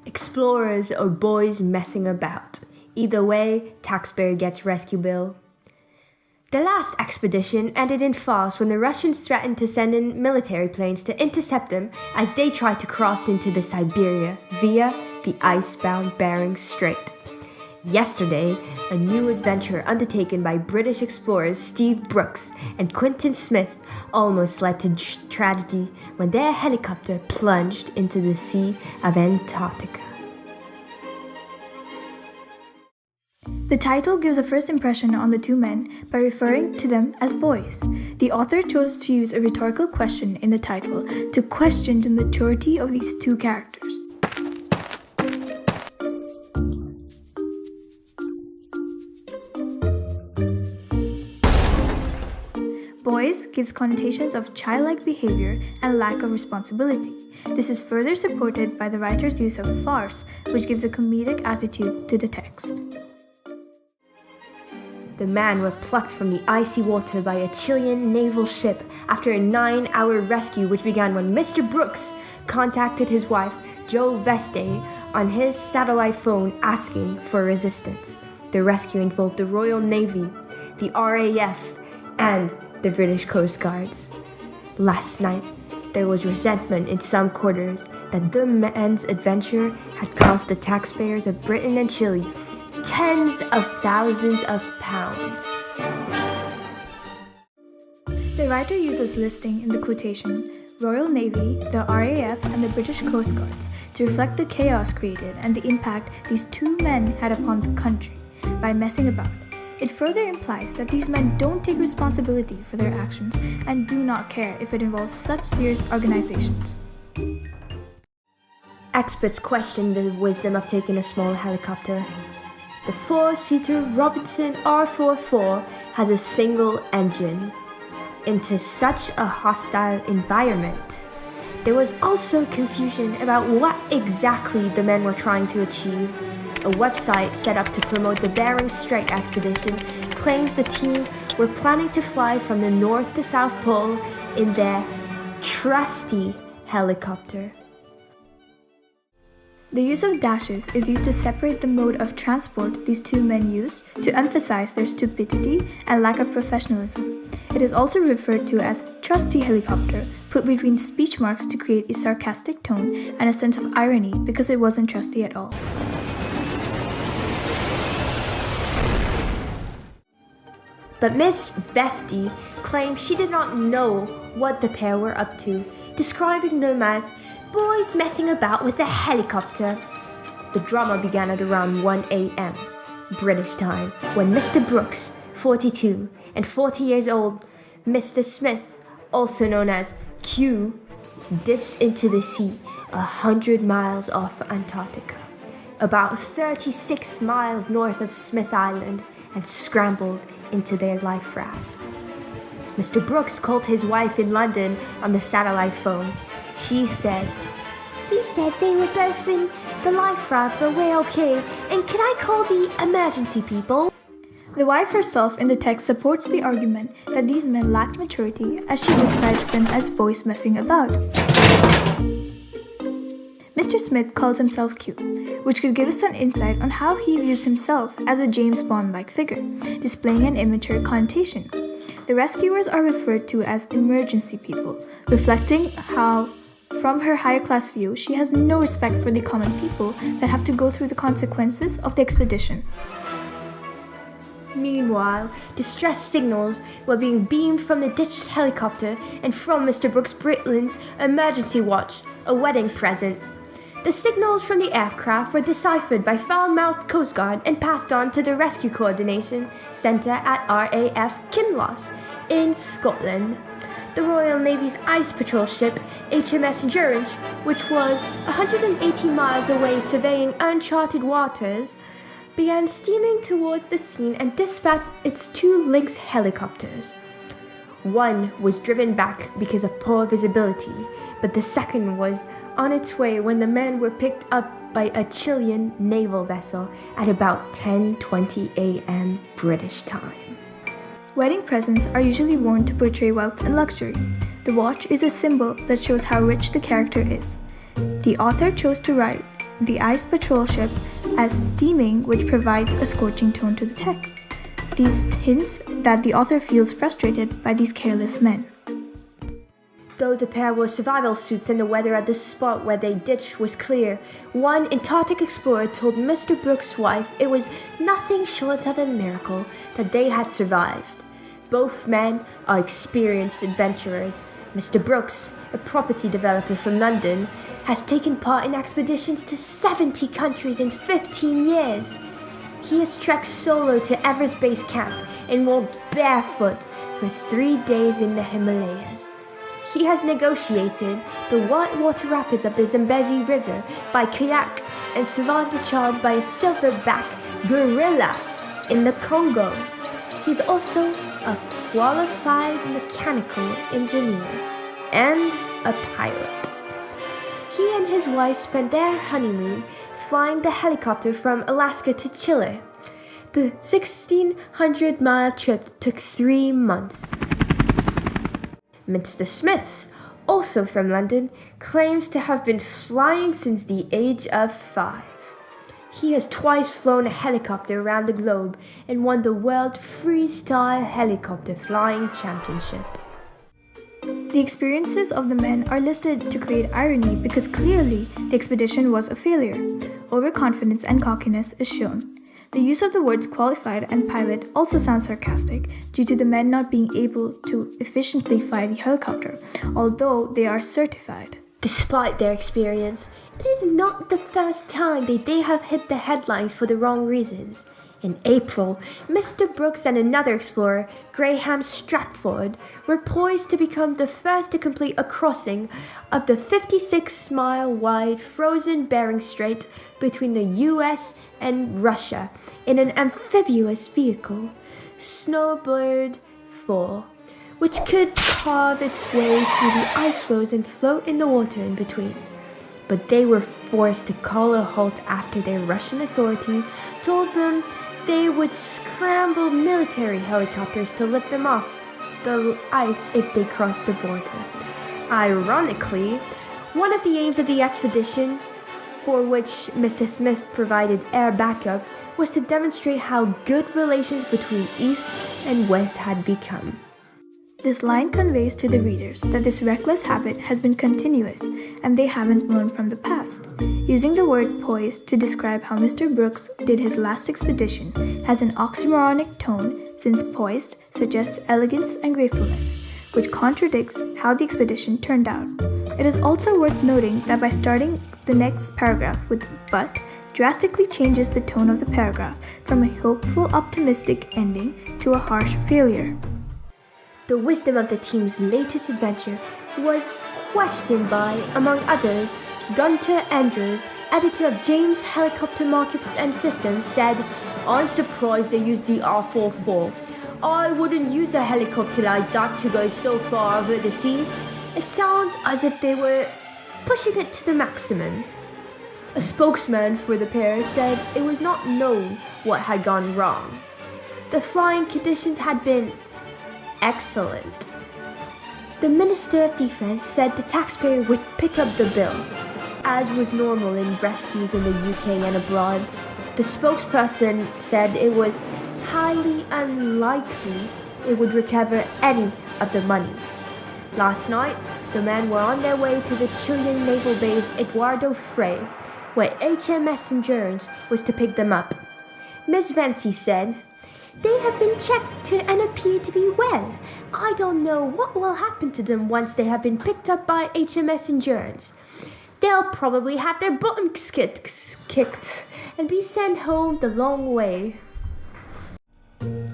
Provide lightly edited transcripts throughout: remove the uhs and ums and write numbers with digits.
Explorers or boys messing about. Either way, taxpayer gets rescue bill. The last expedition ended in farce when the Russians threatened to send in military planes to intercept them as they tried to cross into the Siberia via the icebound Bering Strait. Yesterday, a new adventure undertaken by British explorers Steve Brooks and Quentin Smith almost led to tragedy when their helicopter plunged into the Sea of Antarctica. The title gives a first impression on the two men by referring to them as boys. The author chose to use a rhetorical question in the title to question the maturity of these two characters. Boys gives connotations of childlike behavior and lack of responsibility. This is further supported by the writer's use of farce, which gives a comedic attitude to the text. The men were plucked from the icy water by a Chilean naval ship after a 9-hour rescue which began when Mr. Brooks contacted his wife, Jo Veste, on his satellite phone asking for resistance. The rescue involved the Royal Navy, the RAF, and the British Coast Guards. Last night, there was resentment in some quarters that the men's adventure had cost the taxpayers of Britain and Chile tens of thousands of pounds. The writer uses listing in the quotation Royal Navy, the RAF, and the British Coast Guards to reflect the chaos created and the impact these two men had upon the country by messing about. It further implies that these men don't take responsibility for their actions and do not care if it involves such serious organizations. Experts question the wisdom of taking a small helicopter. The 4-seater Robinson R44 has a single engine. Into such a hostile environment, there was also confusion about what exactly the men were trying to achieve. A website set up to promote the Bering Strait expedition claims the team were planning to fly from the North to South Pole in their trusty helicopter. The use of dashes is used to separate the mode of transport these two men used to emphasize their stupidity and lack of professionalism. It is also referred to as trusty helicopter, put between speech marks to create a sarcastic tone and a sense of irony because it wasn't trusty at all. But Miss Veste claimed she did not know what the pair were up to, describing them as boys messing about with a helicopter. The drama began at around 1 a.m. British time when Mr. Brooks, 42, and 40 years old, Mr. Smith, also known as Q, ditched into the sea 100 miles off Antarctica, about 36 miles north of Smith Island, and scrambled into their life raft. Mr. Brooks called his wife in London on the satellite phone. He said they were both in the life raft but we're okay, and can I call the emergency people? The wife herself in the text supports the argument that these men lack maturity as she describes them as boys messing about. Mr. Smith calls himself Q, which could give us some insight on how he views himself as a James Bond-like figure, displaying an immature connotation. The rescuers are referred to as emergency people, reflecting how, from her higher class view, she has no respect for the common people that have to go through the consequences of the expedition. Meanwhile, distress signals were being beamed from the ditched helicopter and from Mr. Brooks Britland's emergency watch, a wedding present. The signals from the aircraft were deciphered by foul-mouthed Coast Guard and passed on to the Rescue Coordination Centre at RAF Kinloss in Scotland. The Royal Navy's ice patrol ship, HMS Endurance, which was 180 miles away surveying uncharted waters, began steaming towards the scene and dispatched its 2 Lynx helicopters. One was driven back because of poor visibility, but the second was on its way when the men were picked up by a Chilean naval vessel at about 10:20 a.m. British time. Wedding presents are usually worn to portray wealth and luxury. The watch is a symbol that shows how rich the character is. The author chose to write the ice patrol ship as steaming, which provides a scorching tone to the text. These hints that the author feels frustrated by these careless men. Though the pair wore survival suits and the weather at the spot where they ditched was clear, one Antarctic explorer told Mr. Brooks' wife it was nothing short of a miracle that they had survived. Both men are experienced adventurers. Mr. Brooks, a property developer from London, has taken part in expeditions to 70 countries in 15 years. He has trekked solo to Everest Base Camp and walked barefoot for 3 days in the Himalayas. He has negotiated the whitewater rapids of the Zambezi River by kayak and survived a charge by a silverback gorilla in the Congo. He's also a qualified mechanical engineer and a pilot. He and his wife spent their honeymoon flying the helicopter from Alaska to Chile. The 1,600-mile trip took 3 months. Mr. Smith, also from London, claims to have been flying since the age of 5. He has twice flown a helicopter around the globe and won the World Freestyle Helicopter Flying Championship. The experiences of the men are listed to create irony because clearly the expedition was a failure. Overconfidence and cockiness is shown. The use of the words qualified and pilot also sounds sarcastic due to the men not being able to efficiently fly the helicopter, although they are certified. Despite their experience, it is not the first time that they have hit the headlines for the wrong reasons. In April, Mr. Brooks and another explorer, Graham Stratford, were poised to become the first to complete a crossing of the 56-mile-wide frozen Bering Strait between the US and Russia in an amphibious vehicle, Snowbird 4, which could carve its way through the ice floes and float in the water in between. But they were forced to call a halt after their Russian authorities told them they would scramble military helicopters to lift them off the ice if they crossed the border. Ironically, one of the aims of the expedition, for which Mr. Smith provided air backup, was to demonstrate how good relations between East and West had become. This line conveys to the readers that this reckless habit has been continuous and they haven't learned from the past. Using the word poised to describe how Mr. Brooks did his last expedition has an oxymoronic tone since poised suggests elegance and gracefulness, which contradicts how the expedition turned out. It is also worth noting that by starting the next paragraph with but drastically changes the tone of the paragraph from a hopeful, optimistic ending to a harsh failure. The wisdom of the team's latest adventure was questioned by, among others, Gunter Andrews, editor of James Helicopter Markets and Systems, said, "I'm surprised they used the R44. I wouldn't use a helicopter like that to go so far over the sea. It sounds as if they were pushing it to the maximum." A spokesman for the pair said it was not known what had gone wrong. The flying conditions had been excellent. The Minister of Defense said the taxpayer would pick up the bill, as was normal in rescues in the UK and abroad. The spokesperson said it was highly unlikely it would recover any of the money. Last night, the men were on their way to the Chilean naval base Eduardo Frei, where HMS Endurance was to pick them up. Ms. Vancy said, "They have been checked and appear to be well. I don't know what will happen to them once they have been picked up by HMS Endurance. They'll probably have their buttons kicked and be sent home the long way."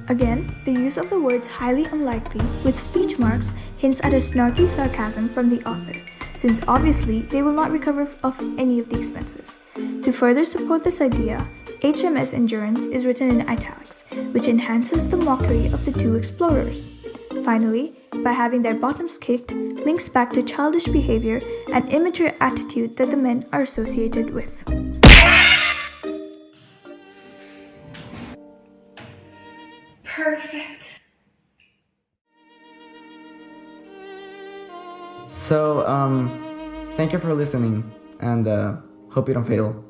Again, the use of the words highly unlikely with speech marks hints at a snarky sarcasm from the author, since obviously they will not recover of any of the expenses. To further support this idea, HMS Endurance is written in italics, which enhances the mockery of the two explorers. Finally, by having their bottoms kicked, links back to childish behavior and immature attitude that the men are associated with. Perfect. So, thank you for listening, and hope you don't fail.